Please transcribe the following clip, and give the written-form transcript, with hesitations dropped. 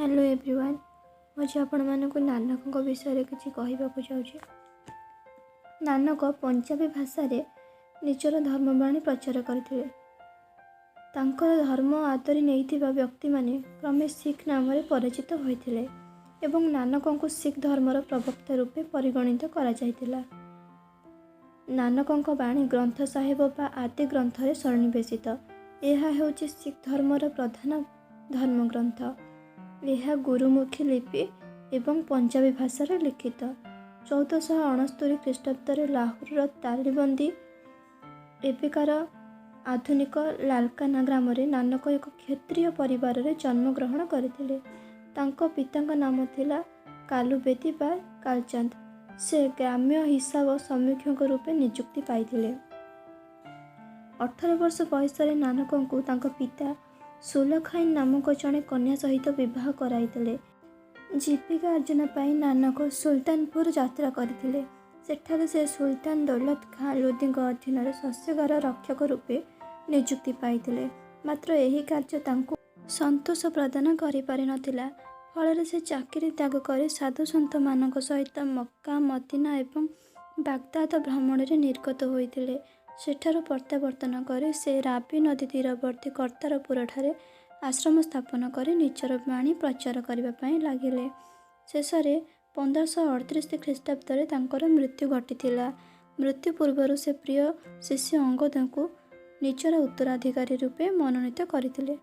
Hello everyone. मुझे आपको नानक विषय किसी कहवाक जाऊँगी। नानक पंजाबी भाषा रे निजर धर्मवाणी प्रचार करते। धर्म आदरी नहीं व्यक्ति माने क्रमे सिख नाम परिचित होते एवं नानक को सिख धर्मर प्रवक्ता रूपे परिगणित करा। नानक बाणी ग्रंथ साहेब बा आदि ग्रंथ सन्निवेशित। यह होची सिख धर्मर प्रधान धर्म ग्रंथ। यह गुरुमुखी लिपि एवं पंजाबी भाषा लिखित। 1469 ख्रीष्टाब्द लाहौर तालीबंदी एबिकार आधुनिक लालकाना ग्राम नानक एक क्षत्रिय परिवार रे जन्म ग्रहण करथिले। तांको पितांका नाम थिला कालुबेदी बा कालचंद। से ग्राम्य हिसाब समीक्षक रूपे नियुक्ति पाइथिले। 18 वर्ष बयस नानक को तांको पिता सुलखाइन नामक जड़े कन्या सहित बह कराइले। जीविका अर्जन पाई नानक सुल्तानपुर यात्रा करथिले। सेठारे से सुल्तान दौलत खां लोदी अधीन शस्यगार रक्षक रूपे नियुक्ति पाइथिले। मात्र यही कार्य तांको संतोष प्रदान करि पारि नथिला। फल से चाकरी त्याग कर साधु सन्त मानक सहित मक्का मदीना एवं बागदाद भ्रमण में निर्गत होइथिले। सेठार प्रत्यावर्तन कर से रावी नदी तीरवर्ती करतारपुर ठारे आश्रम स्थापन कर निजर वाणी प्रचार करने लगिले। शेष में 1538 ख्रीष्टाब्द तांकर मृत्यु घटीथिला। मृत्यु पूर्व से प्रिय शिष्य अंगद को निजर उत्तराधिकारी रूपे मनोनीत करथिले।